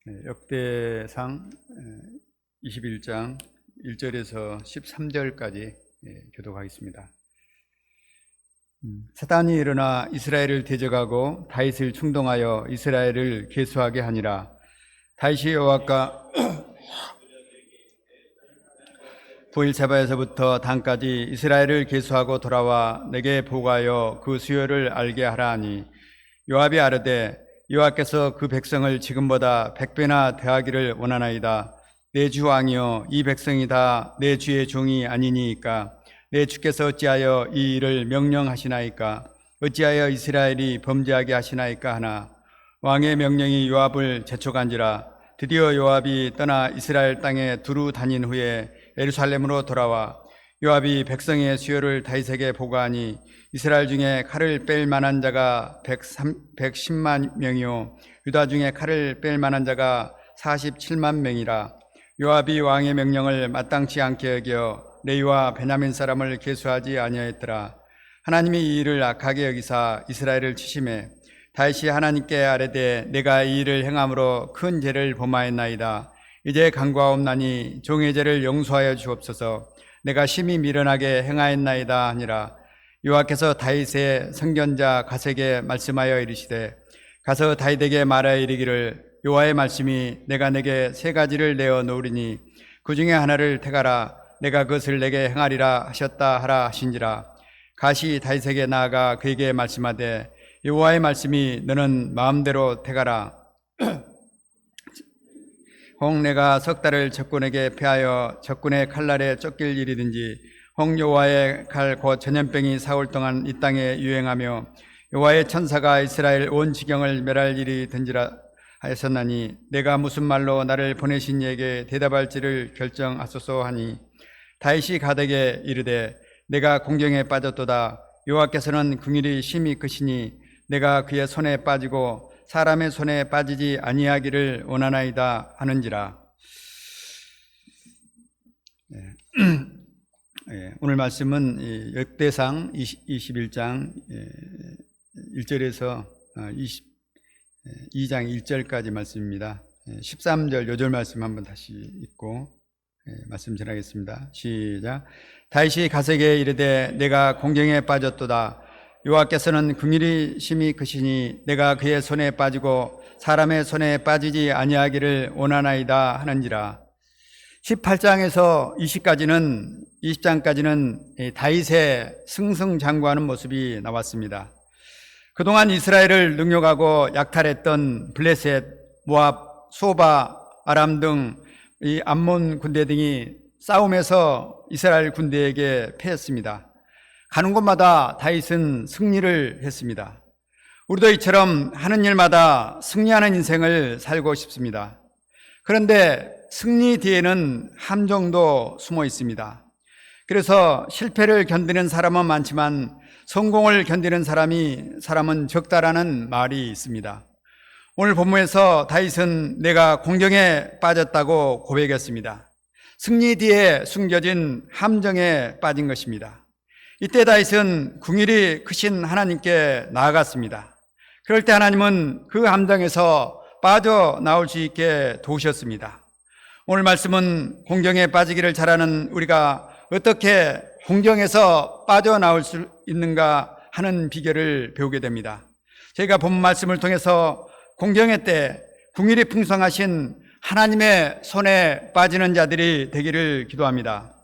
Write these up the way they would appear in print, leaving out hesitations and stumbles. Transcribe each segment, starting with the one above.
역대상 21장 1절에서 13절까지 교독하겠습니다. 사단이 일어나 이스라엘을 대적하고 다윗을 충동하여 이스라엘을 계수하게 하니라. 다윗이 여호와과 부엘세바에서부터 단까지 이스라엘을 계수하고 돌아와 내게 보고하여 그 수요를 알게 하라 하니, 요압이 아뢰되 여호와께서 그 백성을 지금보다 100배나 대하기를 원하나이다. 내 주 왕이여, 이 백성이 다 내 주의 종이 아니니이까 내 주께서 어찌하여 이 일을 명령하시나이까? 어찌하여 이스라엘이 범죄하게 하시나이까 하나, 왕의 명령이 요압을 재촉한지라. 드디어 요압이 떠나 이스라엘 땅에 두루 다닌 후에 예루살렘으로 돌아와 요압이 백성의 수요를 다윗에게 보고하니, 이스라엘 중에 칼을 뺄 만한 자가 110만 명이요 유다 중에 칼을 뺄 만한 자가 47만 명이라. 요압이 왕의 명령을 마땅치 않게 여겨 레위와 베냐민 사람을 계수하지 아니하였더라. 하나님이 이 일을 악하게 여기사 이스라엘을 치심해 다윗이 하나님께 아뢰되 내가 이 일을 행함으로 큰 죄를 범하였나이다. 이제 간구하옵나니 종의 죄를 용서하여 주옵소서. 내가 심히 미련하게 행하였나이다 하니라. 여호와께서 다윗의 선견자 갓에게 말씀하여 이르시되, 가서 다윗에게 말하여 이르기를, 여호와의 말씀이 내가 내게 3가지를 내어 놓으리니 그 중에 하나를 택하라. 내가 그것을 내게 행하리라 하셨다 하라 하신지라. 갓이 다윗에게 나아가 그에게 말씀하되, 여호와의 말씀이 너는 마음대로 택하라. 혹 내가 석 달을 적군에게 패하여 적군의 칼날에 쫓길 일이든지, 혹 여호와의 칼 곧 전염병이 사흘 동안 이 땅에 유행하며 여호와의 천사가 이스라엘 온 지경을 멸할 일이 든지라 하였었나니, 내가 무슨 말로 나를 보내신 이에게 대답할지를 결정하소서 하니, 다윗이 갓에게 이르되 내가 공경에 빠졌도다. 여호와께서는 긍휼이 심히 크시니 내가 그의 손에 빠지고 사람의 손에 빠지지 아니하기를 원하나이다 하는지라. 오늘 말씀은 역대상 21장 1절에서 22장 1절까지 말씀입니다. 13절 요절 말씀 한번 다시 읽고 말씀 전하겠습니다. 시작. 다윗이 갓에게 이르되 내가 공경에 빠졌도다. 여호와께서는 긍휼이 심히 크시니 내가 그의 손에 빠지고 사람의 손에 빠지지 아니하기를 원하나이다 하는지라. 18장에서 20장까지는 다윗의 승승장구하는 모습이 나왔습니다. 그동안 이스라엘을 능욕하고 약탈했던 블레셋, 모압, 소바, 아람 등 이 암몬 군대 등이 싸움에서 이스라엘 군대에게 패했습니다. 가는 곳마다 다윗은 승리를 했습니다. 우리도 이처럼 하는 일마다 승리하는 인생을 살고 싶습니다. 그런데 승리 뒤에는 함정도 숨어 있습니다. 그래서 실패를 견디는 사람은 많지만 성공을 견디는 사람은 적다라는 말이 있습니다. 오늘 본문에서 다윗은 내가 공경에 빠졌다고 고백했습니다. 승리 뒤에 숨겨진 함정에 빠진 것입니다. 이때 다윗은 긍휼이 크신 하나님께 나아갔습니다. 그럴 때 하나님은 그 함정에서 빠져나올 수 있게 도우셨습니다. 오늘 말씀은 공경에 빠지기를 잘하는 우리가 어떻게 공경에서 빠져나올 수 있는가 하는 비결을 배우게 됩니다. 저희가 본 말씀을 통해서 공경의 때 긍휼이 풍성하신 하나님의 손에 빠지는 자들이 되기를 기도합니다.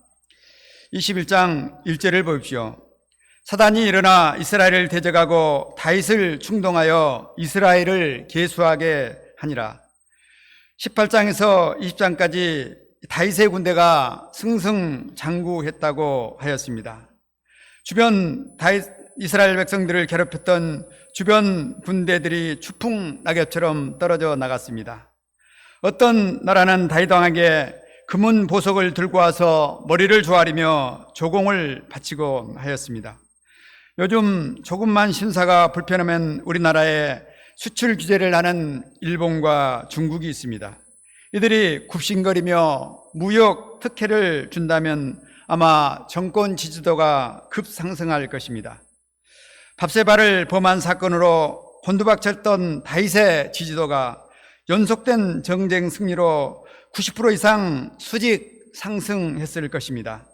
21장 1절을 보십시오. 사단이 일어나 이스라엘을 대적하고 다윗을 충동하여 이스라엘을 계수하게 하니라. 18장에서 20장까지 다윗의 군대가 승승장구했다고 하였습니다. 주변 이스라엘 백성들을 괴롭혔던 주변 군대들이 추풍 낙엽처럼 떨어져 나갔습니다. 어떤 나라는 다윗 왕에게 금은 보석을 들고 와서 머리를 조아리며 조공을 바치고 하였습니다. 요즘 조금만 심사가 불편하면 우리나라에 수출 규제를 하는 일본과 중국이 있습니다. 이들이 굽신거리며 무역 특혜를 준다면 아마 정권 지지도가 급상승할 것입니다. 밧세바를 범한 사건으로 곤두박질던 다윗의 지지도가 연속된 정쟁 승리로 90% 이상 수직 상승했을 것입니다.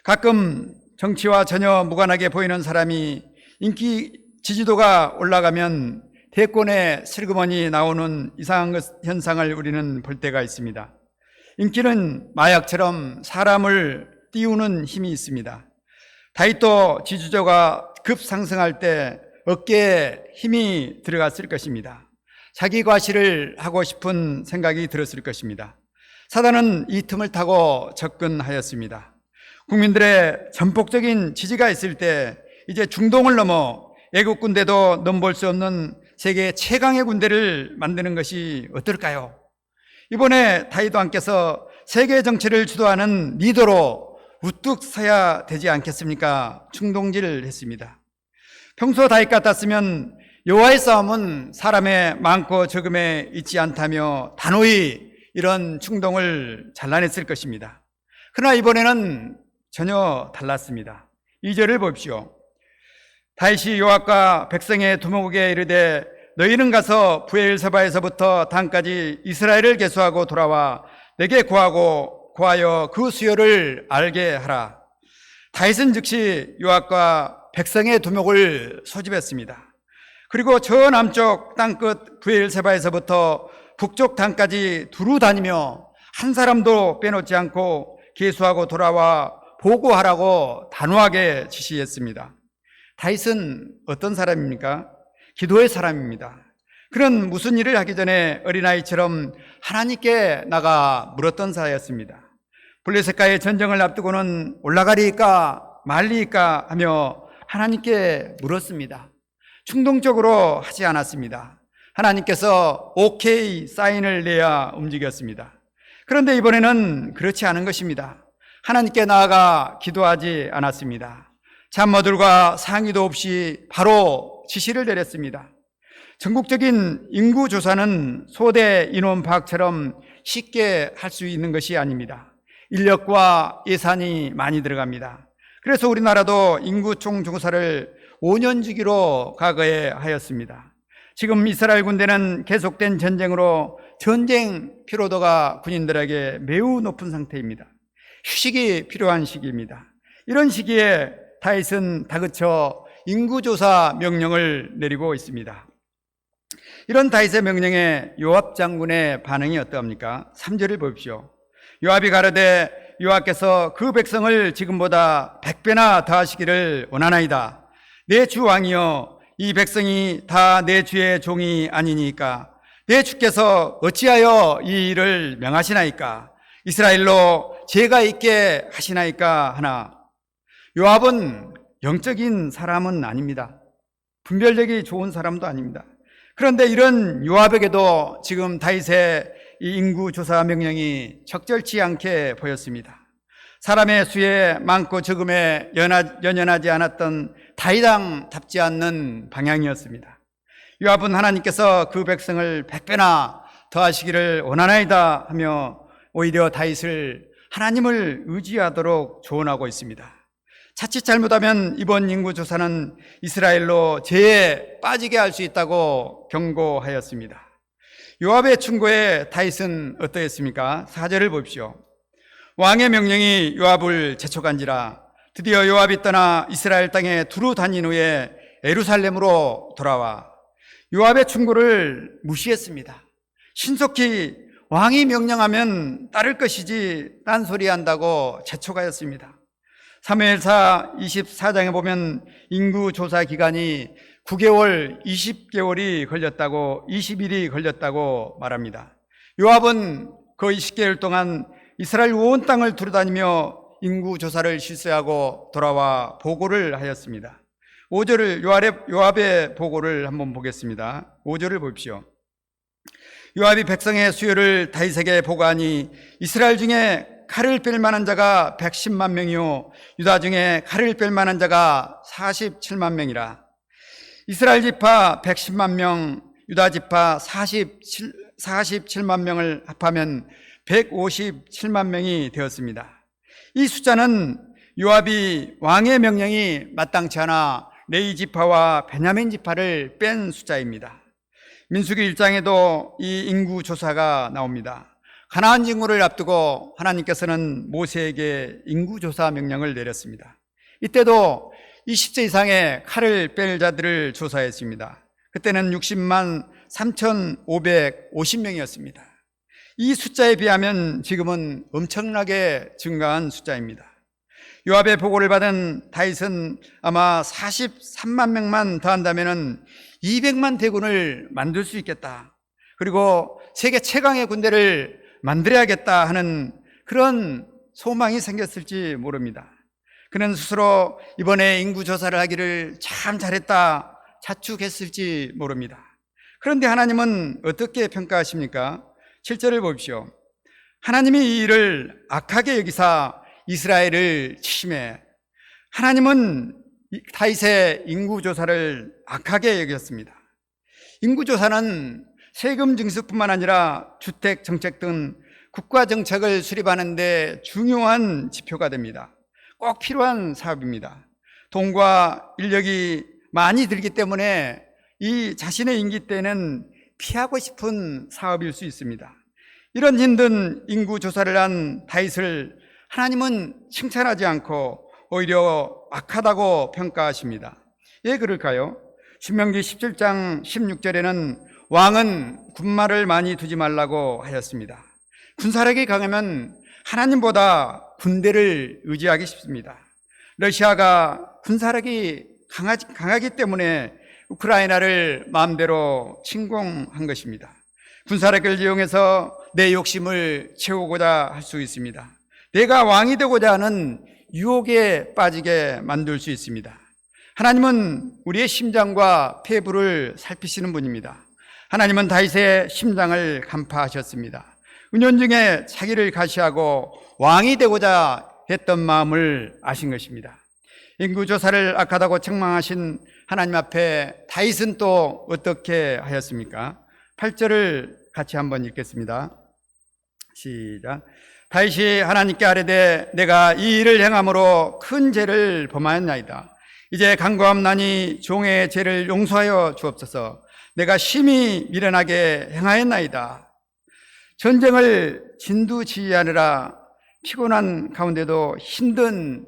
가끔 정치와 전혀 무관하게 보이는 사람이 인기 지지도가 올라가면 대권에 슬그머니 나오는 이상한 현상을 우리는 볼 때가 있습니다. 인기는 마약처럼 사람을 띄우는 힘이 있습니다. 다윗도 지지도가 급상승할 때 어깨에 힘이 들어갔을 것입니다. 자기 과시를 하고 싶은 생각이 들었을 것입니다. 사단은 이 틈을 타고 접근하였습니다. 국민들의 전폭적인 지지가 있을 때 이제 중동을 넘어 애국 군대도 넘볼 수 없는 세계 최강의 군대를 만드는 것이 어떨까요? 이번에 다윗 왕께서 세계 정치를 주도하는 리더로 우뚝 서야 되지 않겠습니까? 충동질을 했습니다. 평소 다윗 같았으면 여호와의 싸움은 사람의 많고 적음에 있지 않다며 단호히 이런 충동을 잘라냈을 것입니다. 그러나 이번에는 전혀 달랐습니다. 2절을 보십시오. 다윗이 요압과 백성의 두목에게 이르되 너희는 가서 브엘세바에서부터 단까지 이스라엘을 계수하고 돌아와 내게 고하여 그 수요를 알게 하라. 다윗은 즉시 요압과 백성의 두목을 소집했습니다. 그리고 저 남쪽 땅끝 브엘세바에서부터 북쪽 단까지 두루 다니며 한 사람도 빼놓지 않고 계수하고 돌아와 보고하라고 단호하게 지시했습니다. 다윗은 어떤 사람입니까? 기도의 사람입니다. 그는 무슨 일을 하기 전에 어린아이처럼 하나님께 나가 물었던 자였습니다. 블레셋과의 전쟁을 앞두고는 올라가리까 말리까 하며 하나님께 물었습니다. 충동적으로 하지 않았습니다. 하나님께서 오케이 사인을 내야 움직였습니다. 그런데 이번에는 그렇지 않은 것입니다. 하나님께 나아가 기도하지 않았습니다. 참모들과 상의도 없이 바로 지시를 내렸습니다. 전국적인 인구 조사는 소대 인원 파악처럼 쉽게 할 수 있는 것이 아닙니다. 인력과 예산이 많이 들어갑니다. 그래서 우리나라도 인구총 조사를 5년 주기로 과거에 하였습니다. 지금 이스라엘 군대는 계속된 전쟁으로 전쟁 피로도가 군인들에게 매우 높은 상태입니다. 휴식이 필요한 시기입니다. 이런 시기에 다윗은 다그쳐 인구조사 명령을 내리고 있습니다. 이런 다윗의 명령에 요압 장군의 반응이 어떠합니까? 3절을 보십시오. 요압이 가로되 여호와께서 그 백성을 지금보다 100배나 더하시기를 원하나이다. 내 주 왕이여, 이 백성이 다 내 주의 종이 아니니까 내 주께서 어찌하여 이 일을 명하시나이까? 이스라엘로 죄가 있게 하시나이까 하나. 요압은 영적인 사람은 아닙니다. 분별력이 좋은 사람도 아닙니다. 그런데 이런 요압에게도 지금 다윗의 이 인구조사 명령이 적절치 않게 보였습니다. 사람의 수에 많고 적음에 연연하지 않았던 다윗왕답지 않는 방향이었습니다. 요압은 하나님께서 그 백성을 100배나 더하시기를 원하나이다 하며 오히려 다윗을 하나님을 의지하도록 조언하고 있습니다. 자칫 잘못하면 이번 인구조사는 이스라엘로 죄에 빠지게 할 수 있다고 경고하였습니다. 요압의 충고에 다윗은 어떠했습니까? 4절을 보십시오. 왕의 명령이 요압을 재촉한지라 드디어 요압이 떠나 이스라엘 땅에 두루 다닌 후에 예루살렘으로 돌아와 요압의 충고를 무시했습니다. 신속히 왕이 명령하면 따를 것이지 딴소리한다고 재촉하였습니다. 사무엘사 24장에 보면 인구조사 기간이 9개월, 20개월이 걸렸다고, 20일이 걸렸다고 말합니다. 요압은 그 20개월 동안 이스라엘 온 땅을 두루다니며 인구조사를 실시하고 돌아와 보고를 하였습니다. 5절을 요압의 보고를 한번 보겠습니다. 5절을 보십시오. 요압이 백성의 수요를 다윗에게 보고하니 이스라엘 중에 칼을 뺄 만한 자가 110만 명이요 유다 중에 칼을 뺄 만한 자가 47만 명이라. 이스라엘 지파 110만 명, 유다 지파 47만 명을 합하면 157만 명이 되었습니다. 이 숫자는 요압이 왕의 명령이 마땅치 않아 레위 지파와 베냐민 지파를 뺀 숫자입니다. 민수기 1장에도 이 인구 조사가 나옵니다. 가나안 진구를 앞두고 하나님께서는 모세에게 인구 조사 명령을 내렸습니다. 이때도 20세 이상의 칼을 뺄 자들을 조사했습니다. 그때는 60만 3,550명이었습니다. 이 숫자에 비하면 지금은 엄청나게 증가한 숫자입니다. 요압의 보고를 받은 다윗은 아마 43만 명만 더한다면 200만 대군을 만들 수 있겠다. 그리고 세계 최강의 군대를 만들어야겠다 하는 그런 소망이 생겼을지 모릅니다. 그는 스스로 이번에 인구조사를 하기를 참 잘했다 자축했을지 모릅니다. 그런데 하나님은 어떻게 평가하십니까? 7절을 보십시오. 하나님이 이 일을 악하게 여기사 이스라엘을 치심해. 하나님은 다윗의 인구조사를 악하게 여겼습니다. 인구조사는 세금 증수뿐만 아니라 주택 정책 등 국가 정책을 수립하는 데 중요한 지표가 됩니다. 꼭 필요한 사업입니다. 돈과 인력이 많이 들기 때문에 이 자신의 임기 때는 피하고 싶은 사업일 수 있습니다. 이런 힘든 인구조사를 한 다윗을 하나님은 칭찬하지 않고 오히려 악하다고 평가하십니다. 왜 그럴까요? 신명기 17장 16절에는 왕은 군마를 많이 두지 말라고 하였습니다. 군사력이 강하면 하나님보다 군대를 의지하기 쉽습니다. 러시아가 군사력이 강하기 때문에 우크라이나를 마음대로 침공한 것입니다. 군사력을 이용해서 내 욕심을 채우고자 할 수 있습니다. 내가 왕이 되고자 하는 유혹에 빠지게 만들 수 있습니다. 하나님은 우리의 심장과 폐부를 살피시는 분입니다. 하나님은 다윗의 심장을 간파하셨습니다. 은연중에 자기를 가시하고 왕이 되고자 했던 마음을 아신 것입니다. 인구조사를 악하다고 책망하신 하나님 앞에 다윗은 또 어떻게 하였습니까? 8절을 같이 한번 읽겠습니다. 시작. 다윗이 하나님께 아뢰되 내가 이 일을 행함으로 큰 죄를 범하였나이다. 이제 간구함나니 종의 죄를 용서하여 주옵소서. 내가 심히 미련하게 행하였나이다. 전쟁을 진두지휘하느라 피곤한 가운데도 힘든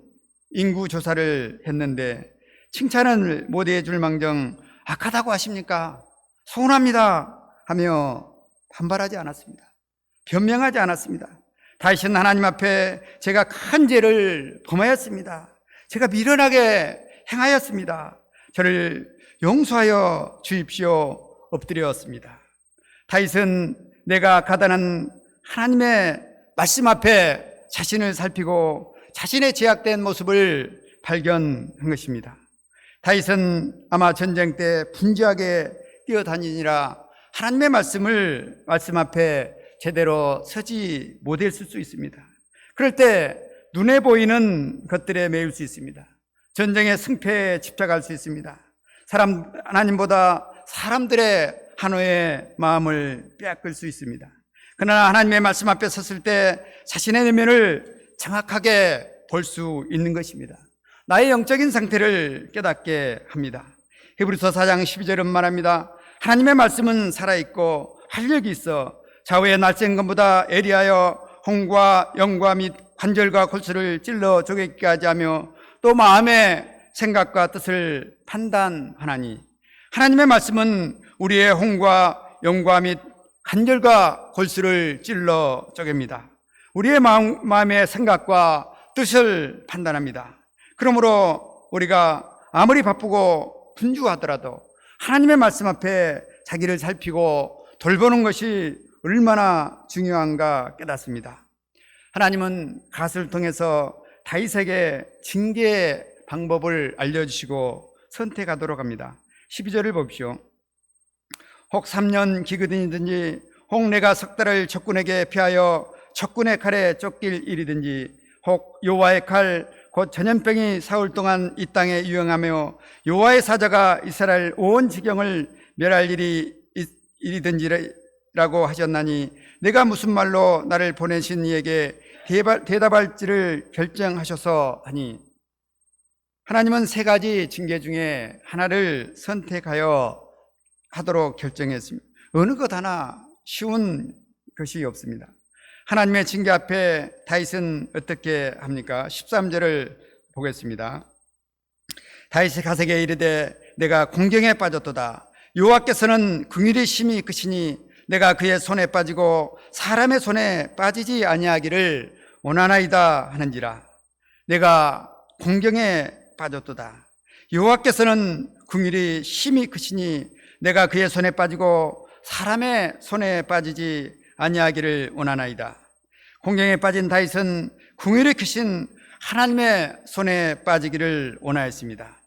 인구조사를 했는데 칭찬을 못 해줄 망정 악하다고 하십니까? 서운합니다 하며 반발하지 않았습니다. 변명하지 않았습니다. 다윗은 하나님 앞에 제가 큰 죄를 범하였습니다. 제가 미련하게 행하였습니다. 저를 용서하여 주십시오 엎드렸습니다. 다윗은 내가 가다는 하나님의 말씀 앞에 자신을 살피고 자신의 제약된 모습을 발견한 것입니다. 다윗은 아마 전쟁 때 분주하게 뛰어다니느라 하나님의 말씀 앞에 제대로 서지 못했을 수 있습니다. 그럴 때 눈에 보이는 것들에 매일 수 있습니다. 전쟁의 승패에 집착할 수 있습니다. 하나님보다 사람들의 한호의 마음을 빼앗길 수 있습니다. 그러나 하나님의 말씀 앞에 섰을 때 자신의 내면을 정확하게 볼 수 있는 것입니다. 나의 영적인 상태를 깨닫게 합니다. 히브리서 4장 12절은 말합니다. 하나님의 말씀은 살아있고 활력이 있어 좌우의 날쌘 것보다 예리하여 홍과 영과 및 관절과 골수를 찔러 쪼개게 하지 하며 또 마음의 생각과 뜻을 판단하나니 하나님의 말씀은 우리의 홍과 영과 및 관절과 골수를 찔러 쪼갭니다. 우리의 마음의 생각과 뜻을 판단합니다. 그러므로 우리가 아무리 바쁘고 분주하더라도 하나님의 말씀 앞에 자기를 살피고 돌보는 것이 얼마나 중요한가 깨닫습니다. 하나님은 갓을 통해서 다윗에게 징계의 방법을 알려주시고 선택하도록 합니다. 12절을 보십시오. 혹 3년 기근이든지 혹 내가 석 달을 적군에게 피하여 적군의 칼에 쫓길 일이든지 혹 여호와의 칼 곧 전염병이 사흘 동안 이 땅에 유행하며 여호와의 사자가 이스라엘 온 지경을 멸할 일이든지라고 하셨나니 내가 무슨 말로 나를 보내신 이에게 대답할지를 결정하셔서 하니 하나님은 세 가지 징계 중에 하나를 선택하여 하도록 결정했습니다. 어느 것 하나 쉬운 것이 없습니다. 하나님의 징계 앞에 다윗은 어떻게 합니까? 13절을 보겠습니다. 다윗이 가세게 이르되 내가 공경에 빠졌도다. 여호와께서는 긍휼히 심히 크시니 내가 그의 손에 빠지고 사람의 손에 빠지지 아니하기를 원하나이다 하는지라. 내가 공경에 빠졌도다. 여호와께서는 긍휼히 심히 크시니 내가 그의 손에 빠지고 사람의 손에 빠지지 아니하기를 원하나이다. 공경에 빠진 다윗은 긍휼히 크신 하나님의 손에 빠지기를 원하였습니다.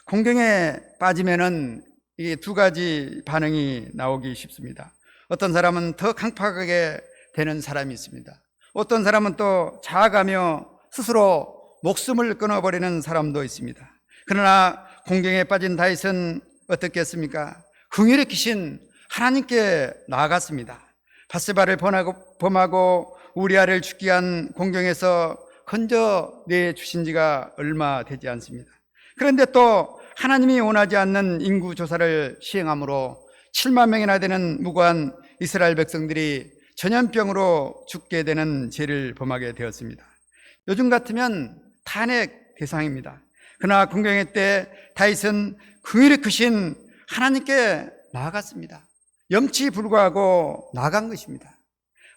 공경에 빠지면은 이게 두 가지 반응이 나오기 쉽습니다. 어떤 사람은 더 강팍하게 되는 사람이 있습니다. 어떤 사람은 또 자아가며 스스로 목숨을 끊어버리는 사람도 있습니다. 그러나 공경에 빠진 다윗은 어떻게 했습니까? 긍휼히 크신 하나님께 나아갔습니다. 밧세바를 범하고 우리아를 죽게 한 공경에서 건져내주신 지가 얼마 되지 않습니다. 그런데 또 하나님이 원하지 않는 인구조사를 시행함으로 7만 명이나 되는 무고한 이스라엘 백성들이 전염병으로 죽게 되는 죄를 범하게 되었습니다. 요즘 같으면 탄핵 대상입니다. 그러나 공경회 때 다윗은 긍휼히 크신 하나님께 나아갔습니다. 염치불구하고 나아간 것입니다.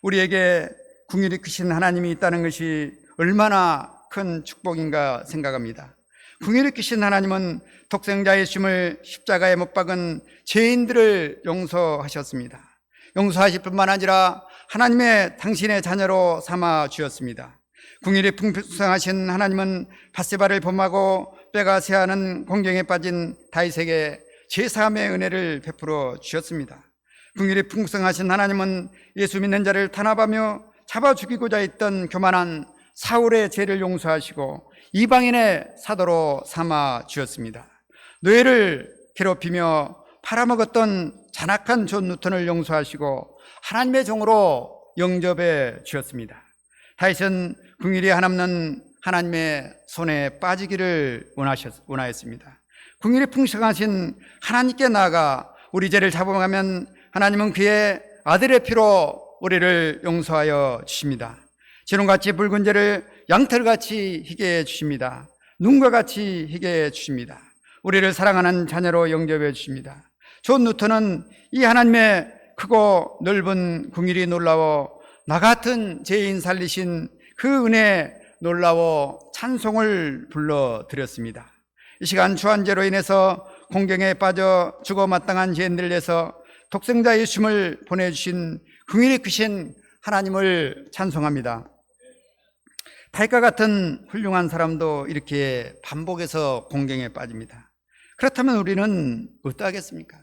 우리에게 긍휼히 크신 하나님이 있다는 것이 얼마나 큰 축복인가 생각합니다. 긍휼히 크신 하나님은 독생자 예수님을 십자가에 못 박은 죄인들을 용서하셨습니다. 용서하실 뿐만 아니라 하나님의 당신의 자녀로 삼아 주었습니다. 긍휼이 풍성하신 하나님은 밧세바를 범하고 뼈가 새하는 공경에 빠진 다윗에게 제사함의 은혜를 베풀어 주셨습니다. 긍휼이 풍성하신 하나님은 예수 믿는 자를 탄압하며 잡아 죽이고자 했던 교만한 사울의 죄를 용서하시고 이방인의 사도로 삼아 주었습니다. 노예를 괴롭히며 팔아먹었던 잔악한 존 누턴을 용서하시고 하나님의 종으로 영접해 주었습니다. 다윗은 긍휼이 한없는 하나님의 손에 빠지기를 원하였습니다. 긍휼이 풍성하신 하나님께 나아가 우리 죄를 잡아가면 하나님은 그의 아들의 피로 우리를 용서하여 주십니다. 지름같이 붉은 죄를 양털같이 희게 해 주십니다. 눈과 같이 희게 해 주십니다. 우리를 사랑하는 자녀로 영접해 주십니다. 존 누턴은 이 하나님의 크고 넓은 긍휼이 놀라워 나 같은 죄인 살리신 그 은혜에 놀라워 찬송을 불러드렸습니다. 이 시간 주한죄로 인해서 공경에 빠져 죽어 마땅한 죄인들을 위해서 독생자 예수님을 보내주신 긍휼히 크신 하나님을 찬송합니다. 다윗과 같은 훌륭한 사람도 이렇게 반복해서 공경에 빠집니다. 그렇다면 우리는 어떠하겠습니까?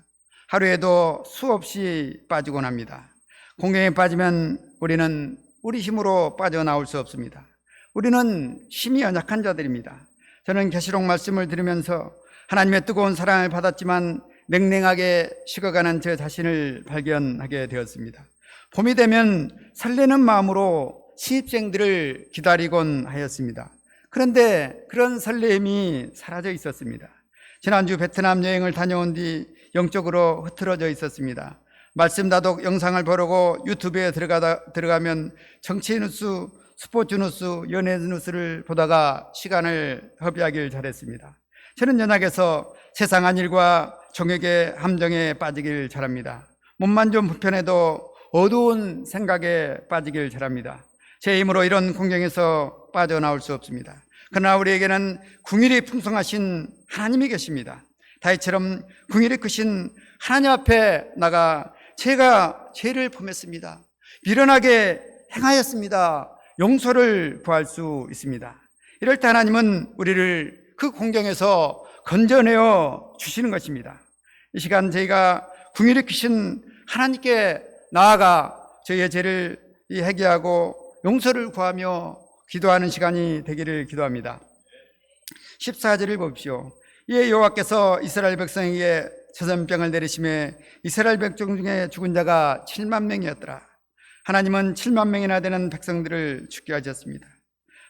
하루에도 수없이 빠지곤 합니다. 공경에 빠지면 우리는 우리 힘으로 빠져나올 수 없습니다. 우리는 힘이 연약한 자들입니다. 저는 계시록 말씀을 들으면서 하나님의 뜨거운 사랑을 받았지만 냉랭하게 식어가는 제 자신을 발견하게 되었습니다. 봄이 되면 설레는 마음으로 신입생들을 기다리곤 하였습니다. 그런데 그런 설렘이 사라져 있었습니다. 지난주 베트남 여행을 다녀온 뒤 영적으로 흐트러져 있었습니다. 말씀 다독 영상을 보려고 유튜브에 들어가면 정치 뉴스, 스포츠 뉴스, 연예 뉴스를 보다가 시간을 허비하길 잘했습니다. 저는 연약해서 세상한 일과 정욕의 함정에 빠지길 잘합니다. 몸만 좀 불편해도 어두운 생각에 빠지길 잘합니다. 제 힘으로 이런 공경에서 빠져나올 수 없습니다. 그러나 우리에게는 긍휼이 풍성하신 하나님이 계십니다. 다윗처럼 긍휼이 크신 하나님 앞에 나가 제가 죄를 범했습니다. 미련하게 행하였습니다. 용서를 구할 수 있습니다. 이럴 때 하나님은 우리를 그 공경에서 건져내어 주시는 것입니다. 이 시간 저희가 긍휼히 크신 하나님께 나아가 저희의 죄를 회개하고 용서를 구하며 기도하는 시간이 되기를 기도합니다. 14절을 보십시오. 이에 여호와께서 이스라엘 백성에게 전염병을 내리심에 이스라엘 백성 중에 죽은 자가 7만 명이었더라. 하나님은 7만 명이나 되는 백성들을 죽게 하셨습니다.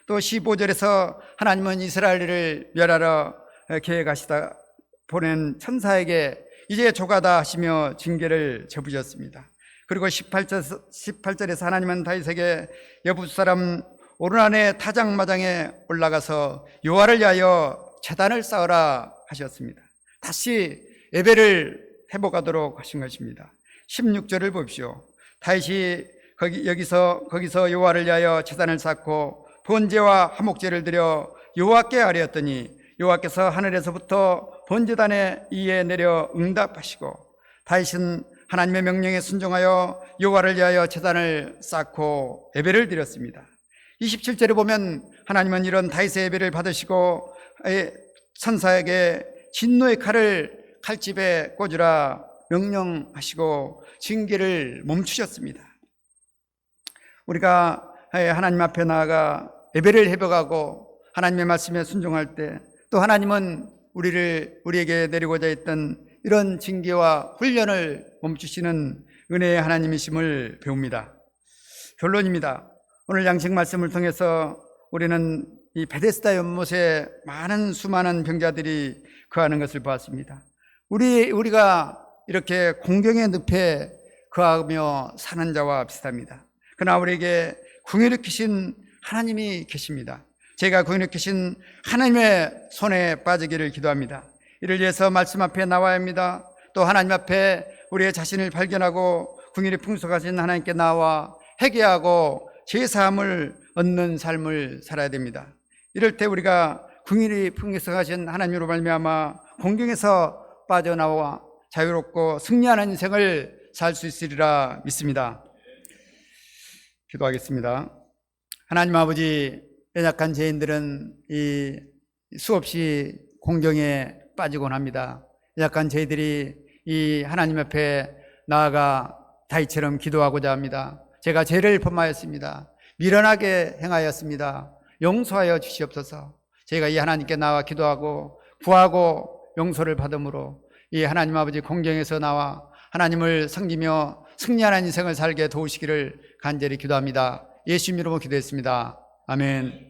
또 15절에서 하나님은 이스라엘을 멸하러 계획하시다 보낸 천사에게 이제 조가다 하시며 징계를 접으셨습니다. 그리고 18절에서 하나님은 다윗에게 여부스 사람 오르난의 타작마당에 올라가서 여호와를 위하여 제단을 쌓으라 하셨습니다. 다시 예배를 회복하도록 하신 것입니다. 16절을 보십시오. 다윗이 거기서 여호와를 위하여 제단을 쌓고 번제와 화목제를 드려 여호와께 아뢰었더니 여호와께서 하늘에서부터 번제단에 이에 내려 응답하시고 다윗은 하나님의 명령에 순종하여 여호와를 위하여 제단을 쌓고 예배를 드렸습니다. 27절에 보면 하나님은 이런 다윗의 예배를 받으시고 천사에게 진노의 칼을 칼집에 꽂으라 명령하시고 징계를 멈추셨습니다. 우리가 하나님 앞에 나아가 예배를 회복하고 하나님의 말씀에 순종할 때 또 하나님은 우리에게 내리고자 했던 이런 징계와 훈련을 멈추시는 은혜의 하나님이심을 배웁니다. 결론입니다. 오늘 양식 말씀을 통해서 우리는 이 베데스다 연못에 수많은 병자들이 거하는 것을 보았습니다. 우리가 이렇게 공경의 늪에 거하며 사는 자와 비슷합니다. 그러나 우리에게 궁유를 키신 하나님이 계십니다. 제가 궁유를 키신 하나님의 손에 빠지기를 기도합니다. 이를 위해서 말씀 앞에 나와야 합니다. 또 하나님 앞에 우리의 자신을 발견하고 궁유를 풍성하신 하나님께 나와 회개하고 제사함을 얻는 삶을 살아야 됩니다. 이럴 때 우리가 궁유를 풍성하신 하나님으로 말미암아 공경에서 빠져나와 자유롭고 승리하는 인생을 살 수 있으리라 믿습니다. 기도하겠습니다. 하나님 아버지, 연약한 죄인들은 수없이 공경에 빠지곤 합니다. 연약한 죄인들이 이 하나님 앞에 나아가 다윗처럼 기도하고자 합니다. 제가 죄를 범하였습니다. 미련하게 행하였습니다. 용서하여 주시옵소서. 제가 이 하나님께 나와 기도하고 구하고 용서를 받음으로 이 하나님 아버지 공경에서 나와 하나님을 섬기며 승리하는 인생을 살게 도우시기를 간절히 기도합니다. 예수 이름으로 기도했습니다. 아멘.